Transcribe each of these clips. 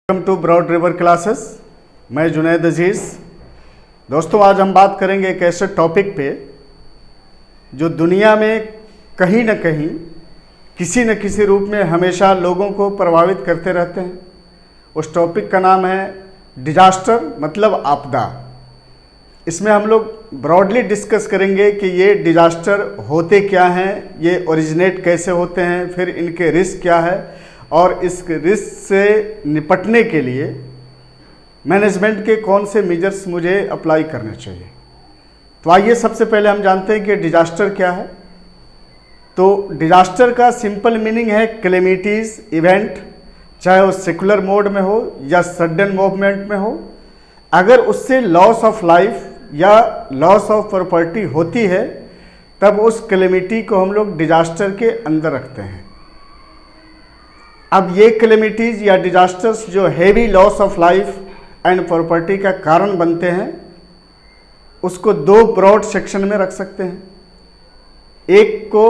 Welcome to broad river classes. मैं जुनैद अजीज़। दोस्तों, आज हम बात करेंगे एक ऐसे टॉपिक पे जो दुनिया में कहीं न कहीं किसी न किसी रूप में हमेशा लोगों को प्रभावित करते रहते हैं। उस टॉपिक का नाम है डिजास्टर, मतलब आपदा। इसमें हम लोग ब्रॉडली डिस्कस करेंगे कि ये डिजास्टर होते क्या हैं, ये ओरिजिनेट कैसे होते हैं, फिर इनके रिस्क क्या है और इस रिस्क से निपटने के लिए मैनेजमेंट के कौन से मेजर्स मुझे अप्लाई करने चाहिए। तो आइए सबसे पहले हम जानते हैं कि डिजास्टर क्या है। तो डिजास्टर का सिंपल मीनिंग है कैलेमिटीज़, इवेंट, चाहे वो सेकुलर मोड में हो या सडन मूवमेंट में हो। अगर उससे लॉस ऑफ लाइफ या लॉस ऑफ प्रॉपर्टी होती है तब उस कैलेमिटी को हम लोग डिजास्टर के अंदर रखते हैं। अब ये कैलेमिटीज़ या डिजास्टर्स जो heavy loss of life and property का कारण बनते हैं, उसको दो ब्रॉड सेक्शन में रख सकते हैं। एक को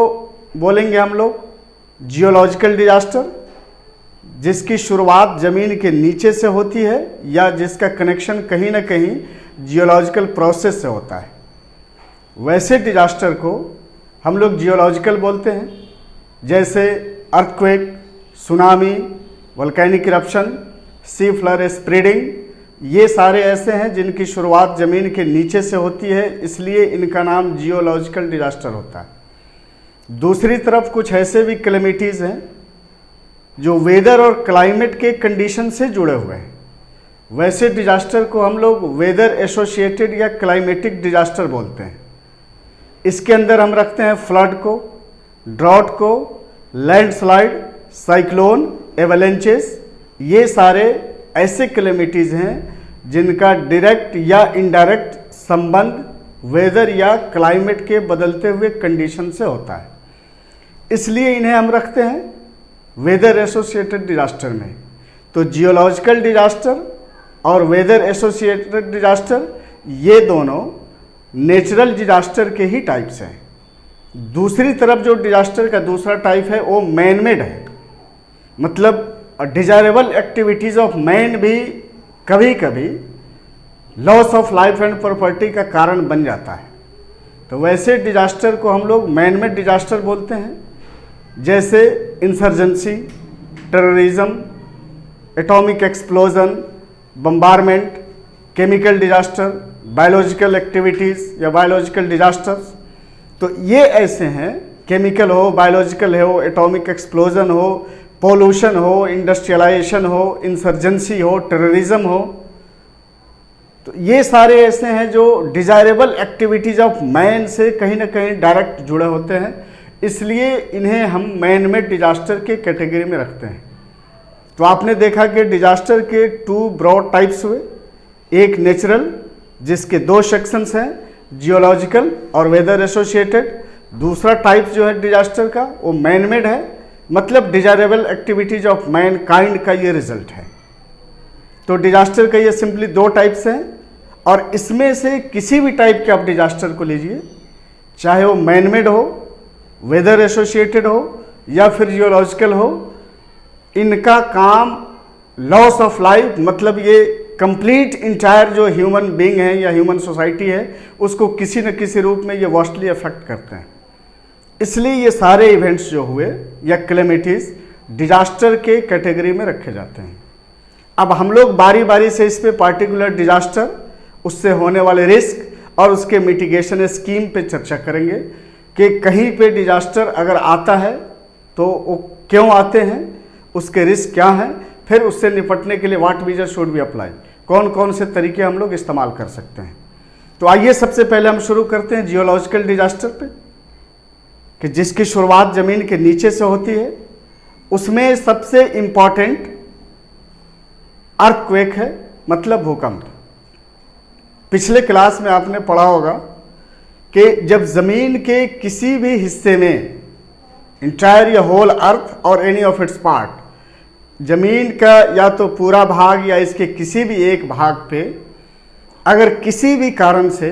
बोलेंगे हम लोग जियोलॉजिकल डिजास्टर, जिसकी शुरुआत ज़मीन के नीचे से होती है या जिसका कनेक्शन कहीं ना कहीं जियोलॉजिकल प्रोसेस से होता है। वैसे डिजास्टर को हम लोग जियोलॉजिकल बोलते हैं, जैसे अर्थक्वेक, सुनामी, वोल्केनिक इरप्शन, सी फ्लड स्प्रेडिंग। ये सारे ऐसे हैं जिनकी शुरुआत ज़मीन के नीचे से होती है, इसलिए इनका नाम जियोलॉजिकल डिजास्टर होता है। दूसरी तरफ कुछ ऐसे भी कैलेमिटीज़ हैं जो वेदर और क्लाइमेट के कंडीशन से जुड़े हुए हैं। वैसे डिजास्टर को हम लोग वेदर एसोसिएटेड या क्लाइमेटिक डिजास्टर बोलते हैं। इसके अंदर हम रखते हैं फ्लड को, ड्रॉट को, लैंडस्लाइड, साइक्लोन, एवलेंचेस। ये सारे ऐसे कैलेमिटीज़ हैं जिनका डायरेक्ट या इनडायरेक्ट संबंध वेदर या क्लाइमेट के बदलते हुए कंडीशन से होता है, इसलिए इन्हें हम रखते हैं वेदर एसोसिएटेड डिजास्टर में। तो जियोलॉजिकल डिजास्टर और वेदर एसोसिएटेड डिजास्टर ये दोनों नेचुरल डिजास्टर के ही टाइप्स हैं। दूसरी तरफ जो डिजास्टर का दूसरा टाइप है वो मैन मेड है, मतलब डिजायरेबल एक्टिविटीज़ ऑफ मैन भी कभी कभी loss of life and property का कारण बन जाता है। तो वैसे डिजास्टर को हम लोग मैन मेड डिजास्टर बोलते हैं, जैसे insurgency, terrorism, atomic explosion, bombardment, chemical disaster, biological activities या बायोलॉजिकल डिजास्टर्स। तो ये ऐसे हैं, केमिकल हो, बायोलॉजिकल हो, एटॉमिक एक्सप्लोजन हो, पोल्यूशन हो, इंडस्ट्रियलाइजेशन हो, इंसर्जेंसी हो, टेररिज्म हो। तो ये सारे ऐसे हैं जो डिजायरेबल एक्टिविटीज़ ऑफ मैन से कहीं ना कहीं डायरेक्ट जुड़े होते हैं, इसलिए इन्हें हम मैन मेड डिजास्टर के कैटेगरी में रखते हैं। तो आपने देखा कि डिजास्टर के टू ब्रॉड टाइप्स हुए, एक नेचुरल जिसके दो सेक्शंस हैं, जियोलॉजिकल और वेदर एसोसिएटेड। दूसरा टाइप जो है डिजास्टर का वो मैन मेड है, मतलब desirable activities of man kind का ये रिजल्ट है। तो डिजास्टर का ये सिंपली दो टाइप्स हैं और इसमें से किसी भी टाइप के आप डिजास्टर को लीजिए, चाहे वो मैन मेड हो, वेदर एसोसिएटेड हो या फिर जियोलॉजिकल हो, इनका काम लॉस ऑफ लाइफ, मतलब ये कंप्लीट इंटायर जो ह्यूमन बीइंग है या ह्यूमन सोसाइटी है उसको किसी न किसी रूप में ये वास्टली अफेक्ट करते हैं। इसलिए ये सारे इवेंट्स जो हुए या कैलेमिटीज़ डिजास्टर के कैटेगरी में रखे जाते हैं। अब हम लोग बारी बारी से इस पे पार्टिकुलर डिजास्टर, उससे होने वाले रिस्क और उसके मिटिगेशन स्कीम पे चर्चा करेंगे कि कहीं पे डिजास्टर अगर आता है तो वो क्यों आते हैं, उसके रिस्क क्या हैं, फिर उससे निपटने के लिए what measure should be apply, कौन कौन से तरीके हम लोग इस्तेमाल कर सकते हैं। तो आइए सबसे पहले हम शुरू करते हैं जियोलॉजिकल डिजास्टर पे, कि जिसकी शुरुआत ज़मीन के नीचे से होती है। उसमें सबसे इम्पॉर्टेंट अर्थक्वेक है, मतलब भूकंप। पिछले क्लास में आपने पढ़ा होगा कि जब ज़मीन के किसी भी हिस्से में, इंटायर या होल अर्थ और एनी ऑफ इट्स पार्ट, ज़मीन का या तो पूरा भाग या इसके किसी भी एक भाग पे अगर किसी भी कारण से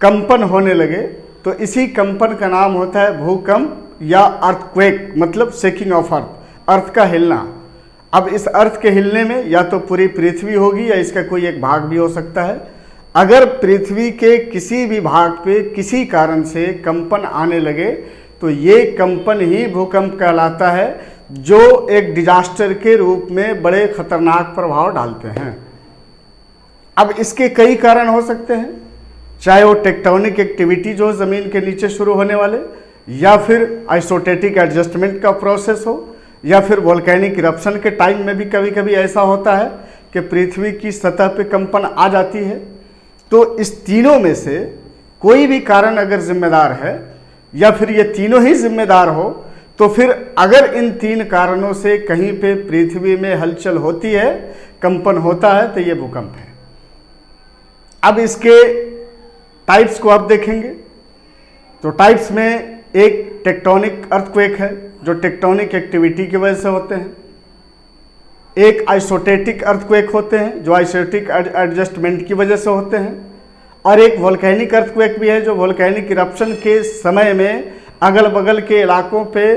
कंपन होने लगे तो इसी कंपन का नाम होता है भूकंप या अर्थक्वेक, मतलब शेकिंग ऑफ अर्थ, अर्थ का हिलना। अब इस अर्थ के हिलने में या तो पूरी पृथ्वी होगी या इसका कोई एक भाग भी हो सकता है। अगर पृथ्वी के किसी भी भाग पे किसी कारण से कंपन आने लगे तो ये कंपन ही भूकंप कहलाता है, जो एक डिजास्टर के रूप में बड़े खतरनाक प्रभाव डालते हैं। अब इसके कई कारण हो सकते हैं, चाहे वो टेक्टोनिक एक्टिविटी जो ज़मीन के नीचे शुरू होने वाले, या फिर आइसोटेटिक एडजस्टमेंट का प्रोसेस हो, या फिर वोल्केनिक इरप्शन के टाइम में भी कभी कभी ऐसा होता है कि पृथ्वी की सतह पे कंपन आ जाती है। तो इस तीनों में से कोई भी कारण अगर जिम्मेदार है या फिर ये तीनों ही जिम्मेदार हो, तो फिर अगर इन तीन कारणों से कहीं पे पृथ्वी में हलचल होती है, कंपन होता है, तो ये भूकंप है। अब इसके टाइप्स को आप देखेंगे तो टाइप्स में एक टेक्टोनिक अर्थक्वेक है जो टेक्टोनिक एक्टिविटी की वजह से होते हैं, एक आइसोटेटिक अर्थक्वेक होते हैं जो आइसोटेटिक एडजस्टमेंट की वजह से होते हैं, और एक वोल्केनिक अर्थक्वेक भी है जो वोल्केनिक इरप्शन के समय में अगल बगल के इलाकों पे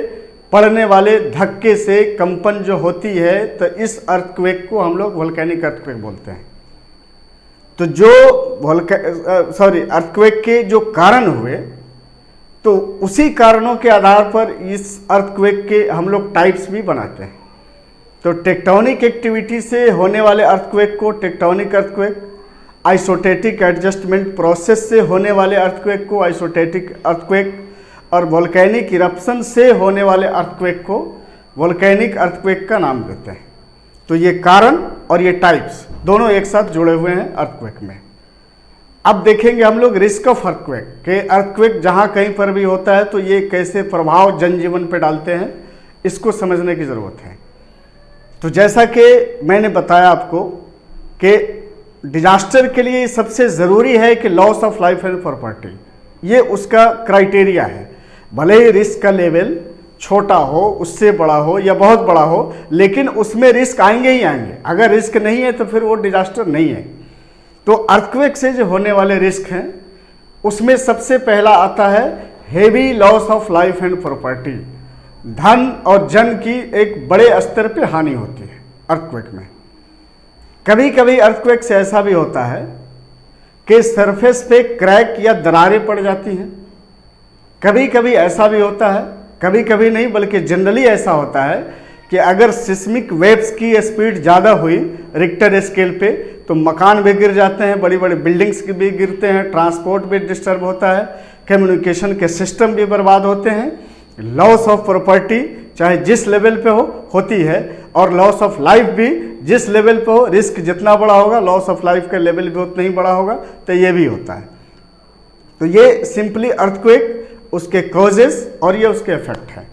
पड़ने वाले धक्के से कंपन जो होती है, तो इस अर्थक्वेक को हम लोग वोल्केनिक अर्थक्वेक बोलते हैं। तो जो अर्थक्वेक के जो कारण हुए, तो उसी कारणों के आधार पर इस अर्थक्वेक के हम लोग टाइप्स भी बनाते हैं। तो टेक्टोनिक एक्टिविटी से होने वाले अर्थक्वेक को टेक्टोनिक अर्थक्वेक, आइसोटेटिक एडजस्टमेंट प्रोसेस से होने वाले अर्थक्वेक को आइसोटेटिक अर्थक्वेक, और वोल्केनिक इरप्शन से होने वाले अर्थक्वेक को वोल्केनिक अर्थक्वेक का नाम देते हैं। तो ये कारण और ये टाइप्स दोनों एक साथ जुड़े हुए हैं अर्थक्वेक में। अब देखेंगे हम लोग रिस्क ऑफ अर्थक्वेक के, अर्थक्वेक जहाँ कहीं पर भी होता है तो ये कैसे प्रभाव जनजीवन पे डालते हैं, इसको समझने की ज़रूरत है। तो जैसा कि मैंने बताया आपको कि डिजास्टर के लिए सबसे ज़रूरी है कि loss of life and property, ये उसका क्राइटेरिया है। भले ही रिस्क का लेवल छोटा हो, उससे बड़ा हो या बहुत बड़ा हो, लेकिन उसमें रिस्क आएंगे ही आएंगे। अगर रिस्क नहीं है तो फिर वो डिजास्टर नहीं है। तो अर्थक्वेक से जो होने वाले रिस्क हैं उसमें सबसे पहला आता है heavy loss of life and property. धन और जन की एक बड़े स्तर पे हानि होती है अर्थक्वेक में। कभी कभी अर्थक्वेक से ऐसा भी होता है कि सरफेस पे क्रैक या दरारें पड़ जाती हैं। कभी कभी ऐसा भी होता है, कभी कभी नहीं बल्कि जनरली ऐसा होता है कि अगर सिस्मिक वेव्स की स्पीड ज़्यादा हुई रिक्टर स्केल पे, तो मकान भी गिर जाते हैं, बड़ी बड़ी बिल्डिंग्स भी गिरते हैं, ट्रांसपोर्ट भी डिस्टर्ब होता है, कम्युनिकेशन के सिस्टम भी बर्बाद होते हैं, लॉस ऑफ प्रॉपर्टी चाहे जिस लेवल पे होती है, और लॉस ऑफ लाइफ भी जिस लेवल पे हो। रिस्क जितना बड़ा होगा लॉस ऑफ लाइफ का लेवल भी उतना ही बड़ा होगा, तो ये भी होता है। तो ये सिंपली अर्थक्वेक, उसके कॉजेस और ये उसके इफेक्ट है।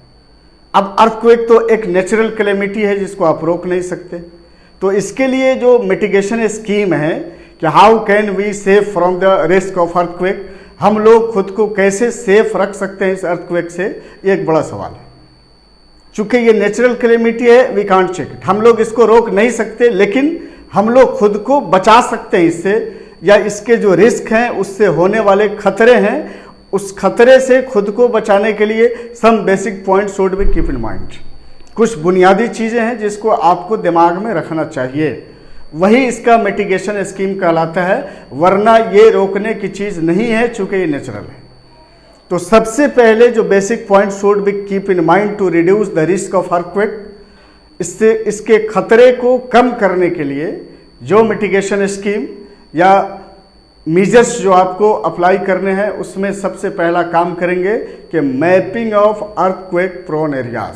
अब अर्थक्वेक तो एक नेचुरल कैलेमिटी है जिसको आप रोक नहीं सकते। तो इसके लिए जो मिटिगेशन स्कीम है कि how can we save from the risk of earthquake, हम लोग खुद को कैसे सेफ रख सकते हैं इस अर्थक्वेक से, ये एक बड़ा सवाल है। चूंकि ये नेचुरल कैलेमिटी है, वी कांट चेक इट, हम लोग इसको रोक नहीं सकते, लेकिन हम लोग खुद को बचा सकते हैं इससे, या इसके जो रिस्क हैं उससे होने वाले खतरे हैं, उस खतरे से खुद को बचाने के लिए some basic point should be keep in mind. कुछ बुनियादी चीज़ें हैं जिसको आपको दिमाग में रखना चाहिए, वही इसका मिटिगेशन स्कीम कहलाता है, वरना ये रोकने की चीज़ नहीं है चूँकि ये नेचुरल है। तो सबसे पहले जो basic point should be keep in mind to reduce the risk of earthquake, इससे इसके खतरे को कम करने के लिए जो मिटिगेशन स्कीम या मेजर्स जो आपको अप्लाई करने हैं, उसमें सबसे पहला काम करेंगे कि mapping of earthquake prone areas,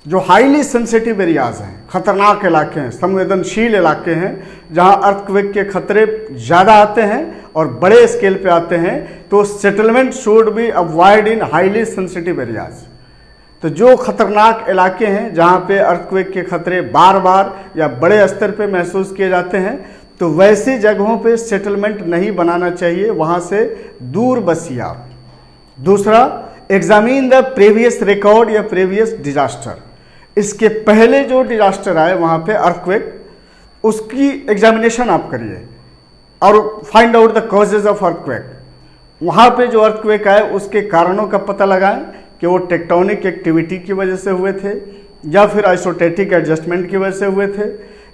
जो हाईली सेंसिटिव एरियाज हैं, खतरनाक इलाके हैं, संवेदनशील इलाके हैं, जहां अर्थक्वेक के खतरे ज़्यादा आते हैं और बड़े स्केल पे आते हैं, तो settlement should be avoid in highly sensitive areas. तो जो खतरनाक इलाके हैं जहां पे अर्थक्वेक के खतरे बार बार या बड़े स्तर पे महसूस किए जाते हैं, तो वैसी जगहों पे सेटलमेंट नहीं बनाना चाहिए, वहाँ से दूर बसिए आप। दूसरा, एग्जामिन द प्रीवियस रिकॉर्ड या प्रीवियस डिजास्टर, इसके पहले जो डिजास्टर आए वहाँ पे अर्थक्वेक, उसकी एग्जामिनेशन आप करिए और find out the causes of earthquake. वहाँ पे जो अर्थक्वेक आए उसके कारणों का पता लगाएं कि वो टेक्टोनिक एक्टिविटी की वजह से हुए थे, या फिर आइसोटेटिक एडजस्टमेंट की वजह से हुए थे,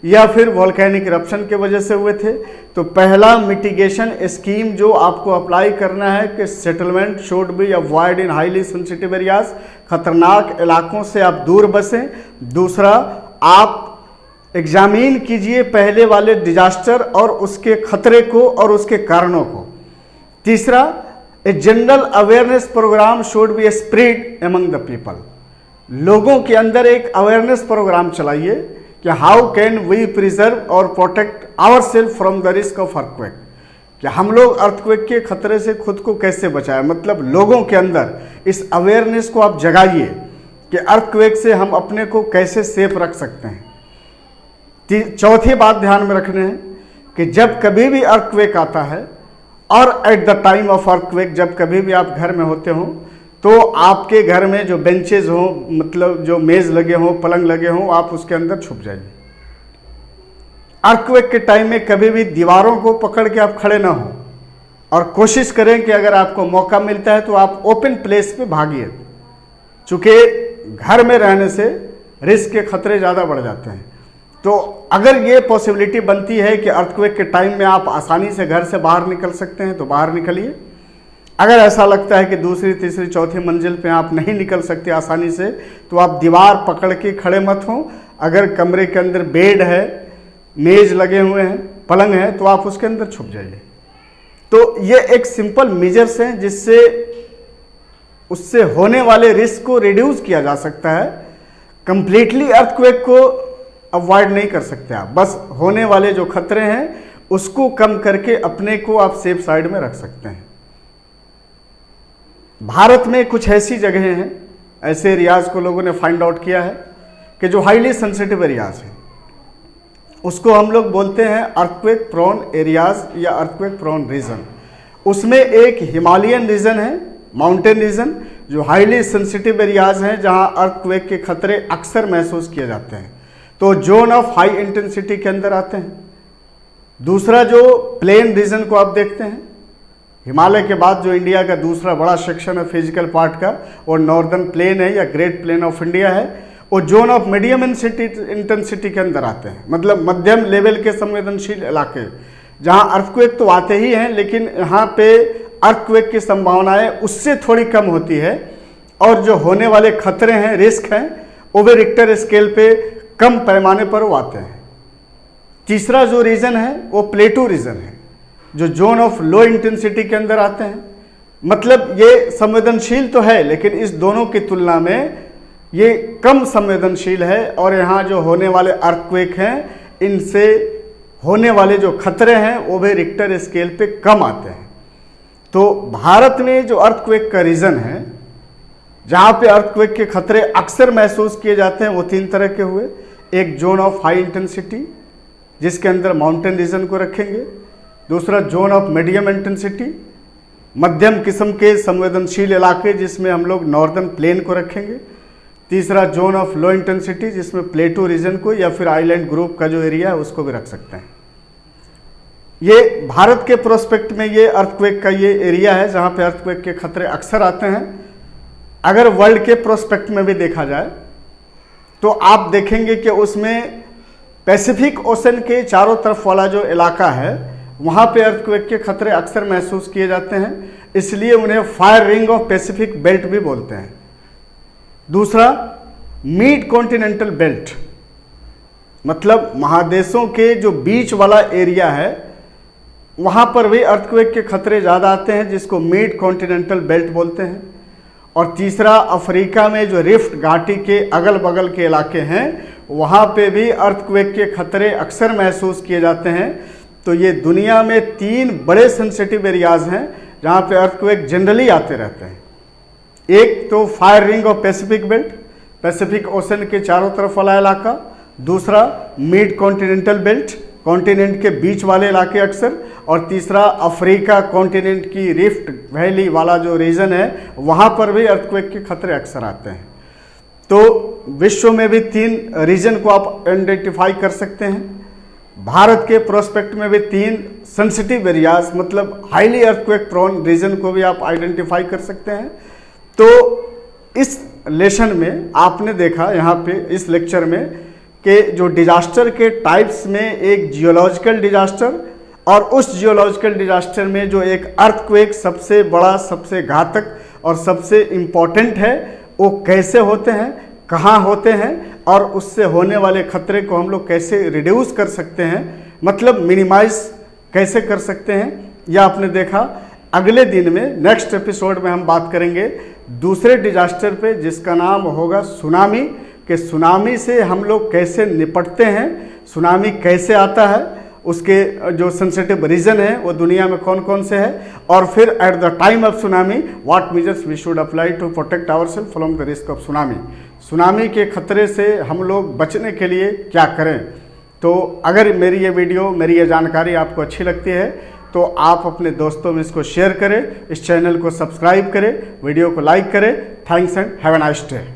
या फिर वॉल्केनिक इरप्शन की वजह से हुए थे, तो पहला मिटिगेशन स्कीम जो आपको अप्लाई करना है कि settlement should be avoid in highly sensitive areas, खतरनाक इलाकों से आप दूर बसें। दूसरा, आप एग्जामिन कीजिए पहले वाले डिजास्टर और उसके खतरे को और उसके कारणों को। तीसरा, a general awareness programme should be spread among the people, लोगों के अंदर एक अवेयरनेस प्रोग्राम चलाइए कि हाउ कैन वी प्रिजर्व और protect our self from the risk of earthquake, कि हम लोग अर्थक्वेक के खतरे से खुद को कैसे बचाएं। मतलब लोगों के अंदर इस अवेयरनेस को आप जगाइए कि अर्थक्वेक से हम अपने को कैसे सेफ रख सकते हैं। चौथी बात ध्यान में रखने हैं कि जब कभी भी अर्थक्वेक आता है और eight the time of earthquake, जब कभी भी आप घर में होते हो तो आपके घर में जो बेंचेज हो, मतलब जो मेज लगे हों, पलंग लगे हों, आप उसके अंदर छुप जाइए। अर्थक्वेक के टाइम में कभी भी दीवारों को पकड़ के आप खड़े ना हो, और कोशिश करें कि अगर आपको मौका मिलता है तो आप ओपन प्लेस पे भागिए, चूँकि घर में रहने से रिस्क के खतरे ज़्यादा बढ़ जाते हैं। तो अगर ये पॉसिबिलिटी बनती है कि अर्थक्वेक के टाइम में आप आसानी से घर से बाहर निकल सकते हैं तो बाहर निकलिए। अगर ऐसा लगता है कि दूसरी, तीसरी, चौथी मंजिल पे आप नहीं निकल सकते आसानी से, तो आप दीवार पकड़ के खड़े मत हों। अगर कमरे के अंदर बेड है, मेज लगे हुए हैं, पलंग है, तो आप उसके अंदर छुप जाइए। तो ये एक सिंपल मेजर्स हैं जिससे उससे होने वाले रिस्क को रिड्यूस किया जा सकता है। कंप्लीटली अर्थक्वेक को अवॉइड नहीं कर सकते आप, बस होने वाले जो खतरे हैं उसको कम करके अपने को आप सेफ साइड में रख सकते हैं। भारत में कुछ ऐसी जगहें हैं, ऐसे एरियाज को लोगों ने फाइंड आउट किया है कि जो हाईली सेंसिटिव एरियाज हैं, उसको हम लोग बोलते हैं अर्थक्वेक प्रोन एरियाज या अर्थक्वेक प्रोन रीजन। उसमें एक हिमालयन रीजन है, माउंटेन रीजन, जो हाईली सेंसिटिव एरियाज हैं जहां अर्थक्वेक के खतरे अक्सर महसूस किए जाते हैं, तो जोन ऑफ हाई इंटेंसिटी के अंदर आते हैं। दूसरा, जो प्लेन रीजन को आप देखते हैं, हिमालय के बाद जो इंडिया का दूसरा बड़ा सेक्शन है फिजिकल पार्ट का, और नॉर्दर्न प्लेन है या ग्रेट प्लेन ऑफ इंडिया है, वो जोन ऑफ मीडियम इंटेंसिटी के अंदर आते हैं। मतलब मध्यम लेवल के संवेदनशील इलाके, जहां अर्थक्वेक तो आते ही हैं लेकिन यहाँ पे अर्थक्वेक की संभावनाएं उससे थोड़ी कम होती है, और जो होने वाले खतरे हैं, रिस्क हैं, वो भी रिक्टर स्केल पे कम पैमाने पर वो आते हैं। तीसरा जो रीजन है वो प्लेटू रीजन है, जो जोन ऑफ लो इंटेंसिटी के अंदर आते हैं। मतलब ये संवेदनशील तो है लेकिन इस दोनों की तुलना में ये कम संवेदनशील है, और यहाँ जो होने वाले अर्थक्वेक हैं, इनसे होने वाले जो खतरे हैं वो भी रिक्टर स्केल पे कम आते हैं। तो भारत में जो अर्थक्वेक का रीजन है, जहाँ पे अर्थक्वेक के खतरे अक्सर महसूस किए जाते हैं, वो तीन तरह के हुए। एक जोन ऑफ हाई इंटेंसिटी, जिसके अंदर माउंटेन रीजन को रखेंगे। दूसरा, जोन ऑफ मीडियम इंटेंसिटी, मध्यम किस्म के संवेदनशील इलाके, जिसमें हम लोग नॉर्दर्न प्लेन को रखेंगे। तीसरा, जोन ऑफ लो इंटेंसिटी, जिसमें प्लेटू रीजन को या फिर आइलैंड ग्रुप का जो एरिया है उसको भी रख सकते हैं। ये भारत के प्रोस्पेक्ट में ये अर्थक्वेक का ये एरिया है जहाँ पे अर्थक्वेक के खतरे अक्सर आते हैं। अगर वर्ल्ड के प्रोस्पेक्ट में भी देखा जाए तो आप देखेंगे कि उसमें पैसिफिक ओशन के चारों तरफ वाला जो इलाका है, वहाँ पे अर्थक्वेक के खतरे अक्सर महसूस किए जाते हैं, इसलिए उन्हें fire ring of Pacific belt भी बोलते हैं। दूसरा, मिड कॉन्टिनेंटल बेल्ट, मतलब महादेशों के जो बीच वाला एरिया है, वहाँ पर भी अर्थक्वेक के खतरे ज़्यादा आते हैं, जिसको मिड कॉन्टिनेंटल बेल्ट बोलते हैं। और तीसरा, अफ्रीका में जो रिफ्ट घाटी के अगल बगल के इलाके हैं, वहाँ पे भी अर्थक्वेक के खतरे अक्सर महसूस किए जाते हैं। तो ये दुनिया में तीन बड़े सेंसिटिव एरियाज हैं जहाँ पे अर्थक्वेक जनरली आते रहते हैं। एक तो fire ring of Pacific belt, Pacific ocean के चारों तरफ वाला इलाका। दूसरा, मिड कॉन्टिनेंटल बेल्ट, कॉन्टिनेंट के बीच वाले इलाके अक्सर। और तीसरा, अफ्रीका कॉन्टिनेंट की रिफ्ट वैली वाला जो रीजन है, वहाँ पर भी अर्थक्वेक के खतरे अक्सर आते हैं। तो विश्व में भी तीन रीजन को आप आइडेंटिफाई कर सकते हैं। भारत के प्रोस्पेक्ट में भी तीन सेंसिटिव एरियाज, मतलब हाईली अर्थक्वेक प्रोन रीजन को भी आप आइडेंटिफाई कर सकते हैं। तो इस लेसन में आपने देखा यहाँ पे इस लेक्चर में कि जो डिजास्टर के टाइप्स में एक जियोलॉजिकल डिजास्टर और उस जियोलॉजिकल डिजास्टर में जो एक अर्थक्वेक सबसे बड़ा, सबसे घातक और सबसे इम्पॉर्टेंट है, वो कैसे होते हैं, कहाँ होते हैं और उससे होने वाले खतरे को हम लोग कैसे रिड्यूस कर सकते हैं, मतलब मिनिमाइज कैसे कर सकते हैं, यह आपने देखा। अगले दिन में नेक्स्ट एपिसोड में हम बात करेंगे दूसरे डिजास्टर पे जिसका नाम होगा सुनामी, कि सुनामी से हम लोग कैसे निपटते हैं, सुनामी कैसे आता है, उसके जो सेंसिटिव रीजन है वो दुनिया में कौन कौन से है, और फिर at the time of tsunami what measures we should apply to protect ourself from the risk of tsunami. Tsunami के खतरे से हम लोग बचने के लिए क्या करें। तो अगर मेरी ये वीडियो, मेरी ये जानकारी आपको अच्छी लगती है तो आप अपने दोस्तों में इसको शेयर करें, इस चैनल को सब्सक्राइब करें, वीडियो को लाइक करें। Thanks and have a nice day.